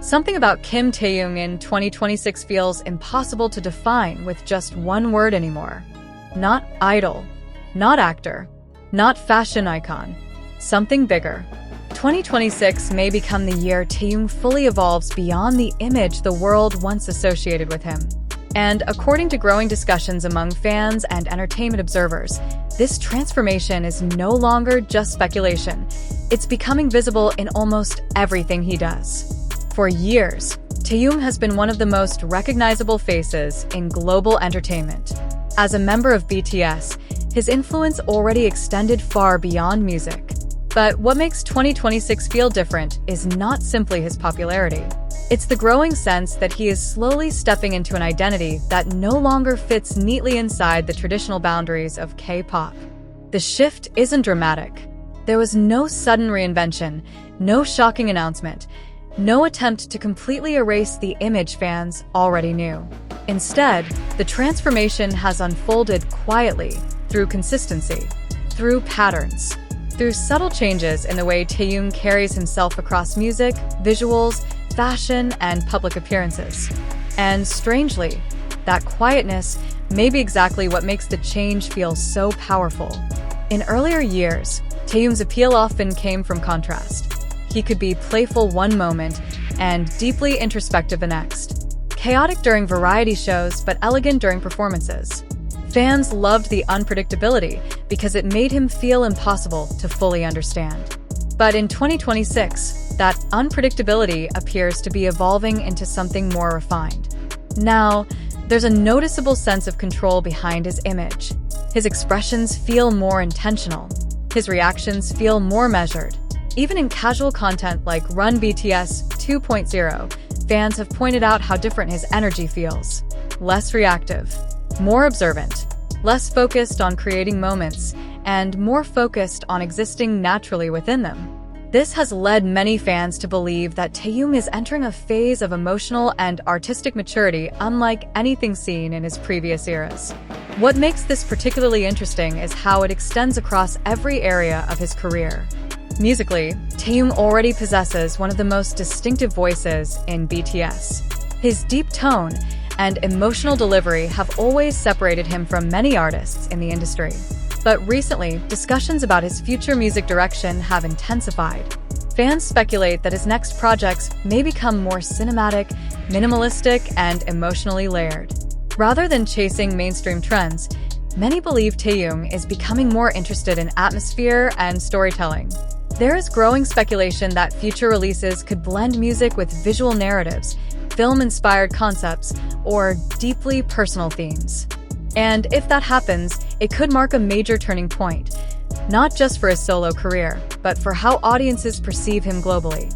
Something about Kim Taehyung in 2026 feels impossible to define with just one word anymore. Not idol, not actor, not fashion icon. Something bigger. 2026 may become the year Taehyung fully evolves beyond the image the world once associated with him. And according to growing discussions among fans and entertainment observers, this transformation is no longer just speculation. It's becoming visible in almost everything he does. For years, Taehyung has been one of the most recognizable faces in global entertainment. As a member of BTS, his influence already extended far beyond music. But what makes 2026 feel different is not simply his popularity. It's the growing sense that he is slowly stepping into an identity that no longer fits neatly inside the traditional boundaries of K-pop. The shift isn't dramatic. There was no sudden reinvention, no shocking announcement, no attempt to completely erase the image fans already knew. Instead, the transformation has unfolded quietly through consistency, through patterns, through subtle changes in the way Taehyung carries himself across music, visuals, fashion, and public appearances. And strangely, that quietness may be exactly what makes the change feel so powerful. In earlier years, Taehyung's appeal often came from contrast. He could be playful one moment and deeply introspective the next. Chaotic during variety shows, but elegant during performances. Fans loved the unpredictability because it made him feel impossible to fully understand. But in 2026, that unpredictability appears to be evolving into something more refined. Now, there's a noticeable sense of control behind his image. His expressions feel more intentional. His reactions feel more measured. Even in casual content like Run BTS 2.0, fans have pointed out how different his energy feels. Less reactive, more observant, less focused on creating moments, and more focused on existing naturally within them. This has led many fans to believe that Taehyung is entering a phase of emotional and artistic maturity unlike anything seen in his previous eras. What makes this particularly interesting is how it extends across every area of his career. Musically, Taehyung already possesses one of the most distinctive voices in BTS. His deep tone and emotional delivery have always separated him from many artists in the industry. But recently, discussions about his future music direction have intensified. Fans speculate that his next projects may become more cinematic, minimalistic, and emotionally layered. Rather than chasing mainstream trends, many believe Taehyung is becoming more interested in atmosphere and storytelling. There is growing speculation that future releases could blend music with visual narratives, film-inspired concepts, or deeply personal themes. And if that happens, it could mark a major turning point, not just for his solo career, but for how audiences perceive him globally.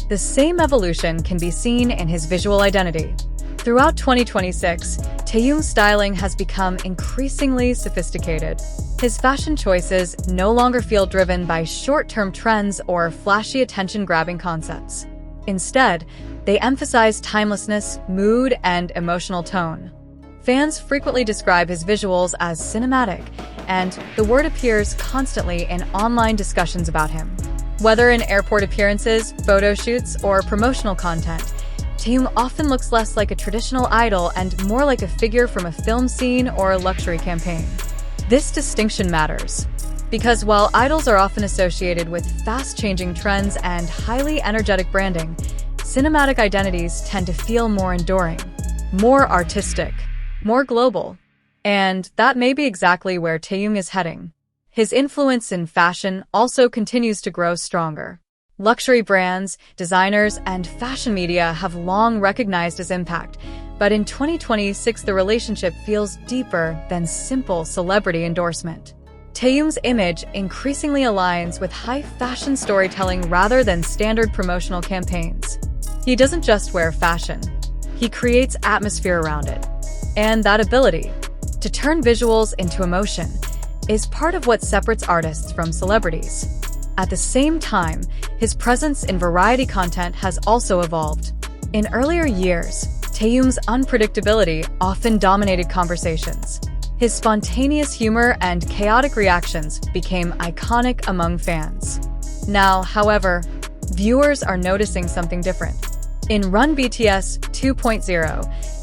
The same evolution can be seen in his visual identity. Throughout 2026, Taehyung's styling has become increasingly sophisticated. His fashion choices no longer feel driven by short-term trends or flashy attention-grabbing concepts. Instead, they emphasize timelessness, mood, and emotional tone. Fans frequently describe his visuals as cinematic, and the word appears constantly in online discussions about him. Whether in airport appearances, photo shoots, or promotional content, Taehyung often looks less like a traditional idol and more like a figure from a film scene or a luxury campaign. This distinction matters, because while idols are often associated with fast-changing trends and highly energetic branding, cinematic identities tend to feel more enduring, more artistic, more global. And that may be exactly where Taehyung is heading. His influence in fashion also continues to grow stronger. Luxury brands, designers, and fashion media have long recognized his impact, but in 2026 the relationship feels deeper than simple celebrity endorsement. Taehyung's image increasingly aligns with high fashion storytelling rather than standard promotional campaigns. He doesn't just wear fashion, he creates atmosphere around it. And that ability to turn visuals into emotion is part of what separates artists from celebrities. At the same time, his presence in variety content has also evolved. In earlier years, Taehyung's unpredictability often dominated conversations. His spontaneous humor and chaotic reactions became iconic among fans. Now, however, viewers are noticing something different. In Run BTS 2.0,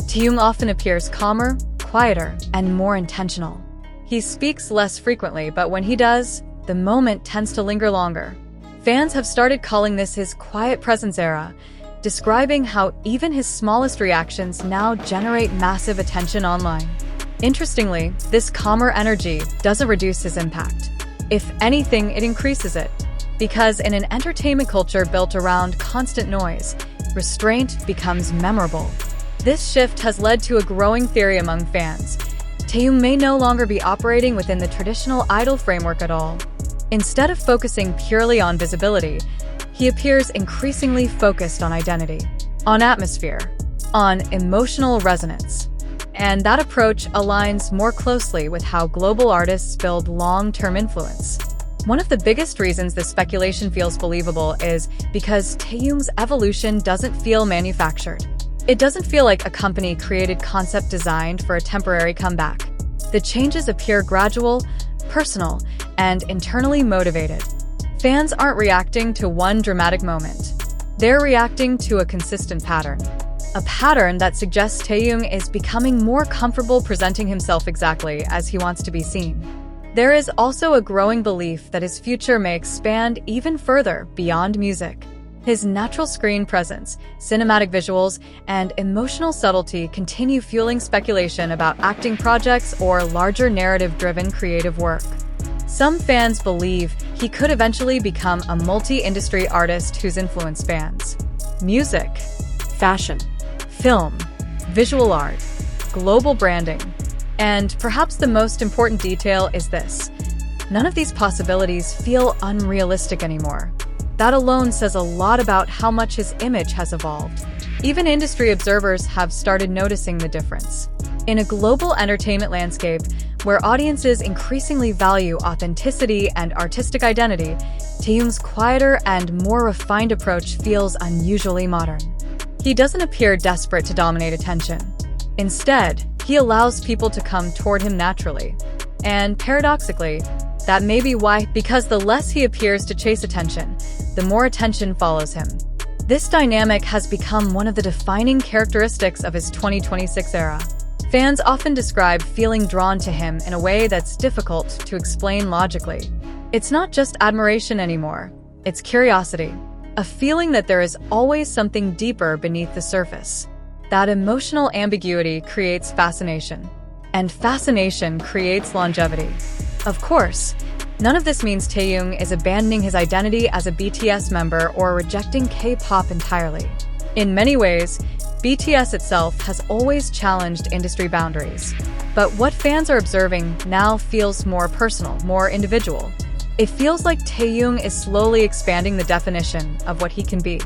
Taehyung often appears calmer, quieter, and more intentional. He speaks less frequently, but when he does, the moment tends to linger longer. Fans have started calling this his quiet presence era, describing how even his smallest reactions now generate massive attention online. Interestingly, this calmer energy doesn't reduce his impact. If anything, it increases it. Because in an entertainment culture built around constant noise, restraint becomes memorable. This shift has led to a growing theory among fans. Taehyung may no longer be operating within the traditional idol framework at all. Instead of focusing purely on visibility, he appears increasingly focused on identity, on atmosphere, on emotional resonance. And that approach aligns more closely with how global artists build long-term influence. One of the biggest reasons this speculation feels believable is because Taehyung's evolution doesn't feel manufactured. It doesn't feel like a company-created concept designed for a temporary comeback. The changes appear gradual, personal, and internally motivated. Fans aren't reacting to one dramatic moment. They're reacting to a consistent pattern. A pattern that suggests Taehyung is becoming more comfortable presenting himself exactly as he wants to be seen. There is also a growing belief that his future may expand even further beyond music. His natural screen presence, cinematic visuals, and emotional subtlety continue fueling speculation about acting projects or larger narrative-driven creative work. Some fans believe he could eventually become a multi-industry artist whose influence spans music, fashion, film, visual art, global branding. And perhaps the most important detail is this: none of these possibilities feel unrealistic anymore. That alone says a lot about how much his image has evolved. Even industry observers have started noticing the difference. In a global entertainment landscape where audiences increasingly value authenticity and artistic identity, Taehyung's quieter and more refined approach feels unusually modern. He doesn't appear desperate to dominate attention. Instead, he allows people to come toward him naturally. And paradoxically, that may be why, because the less he appears to chase attention, the more attention follows him. This dynamic has become one of the defining characteristics of his 2026 era. Fans often describe feeling drawn to him in a way that's difficult to explain logically. It's not just admiration anymore, it's curiosity, a feeling that there is always something deeper beneath the surface. That emotional ambiguity creates fascination, and fascination creates longevity. Of course, none of this means Taehyung is abandoning his identity as a BTS member or rejecting K-pop entirely. In many ways, BTS itself has always challenged industry boundaries. But what fans are observing now feels more personal, more individual. It feels like Taehyung is slowly expanding the definition of what he can be,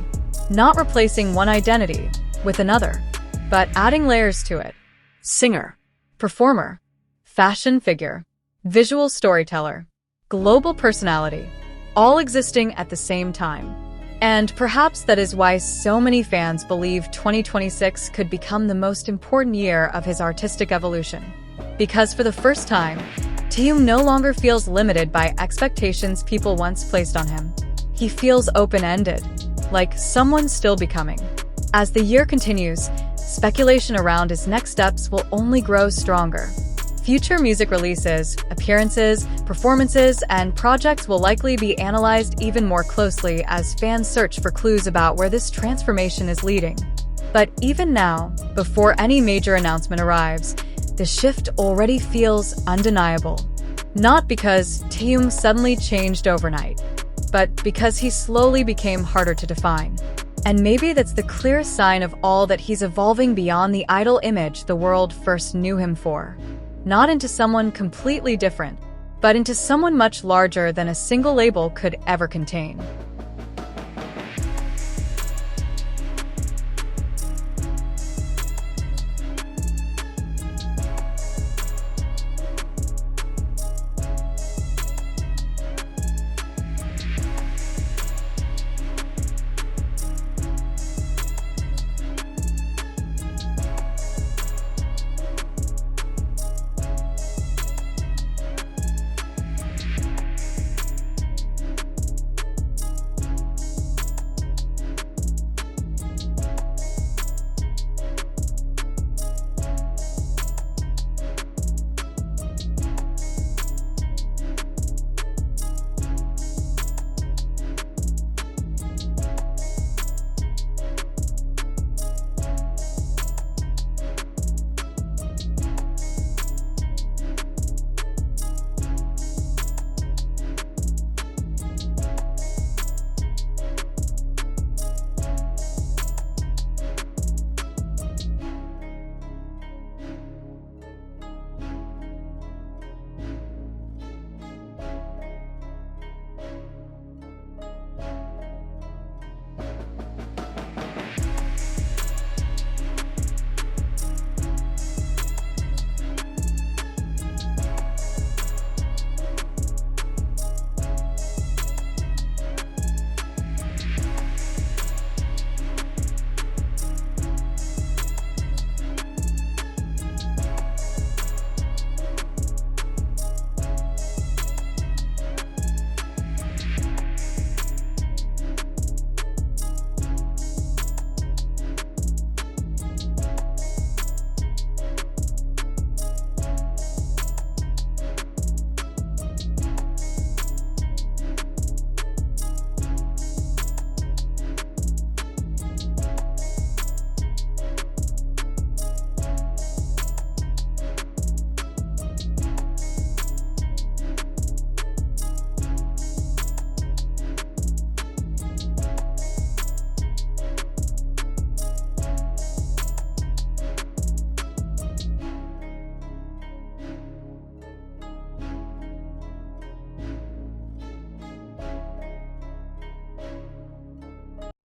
not replacing one identity with another, but adding layers to it. Singer, performer, fashion figure, visual storyteller, global personality, all existing at the same time. And perhaps that is why so many fans believe 2026 could become the most important year of his artistic evolution. Because for the first time, Taehyung no longer feels limited by expectations people once placed on him. He feels open-ended, like someone still becoming. As the year continues, speculation around his next steps will only grow stronger. Future music releases, appearances, performances, and projects will likely be analyzed even more closely as fans search for clues about where this transformation is leading. But even now, before any major announcement arrives, the shift already feels undeniable. Not because Taehyung suddenly changed overnight, but because he slowly became harder to define. And maybe that's the clearest sign of all that he's evolving beyond the idol image the world first knew him for. Not into someone completely different, but into someone much larger than a single label could ever contain.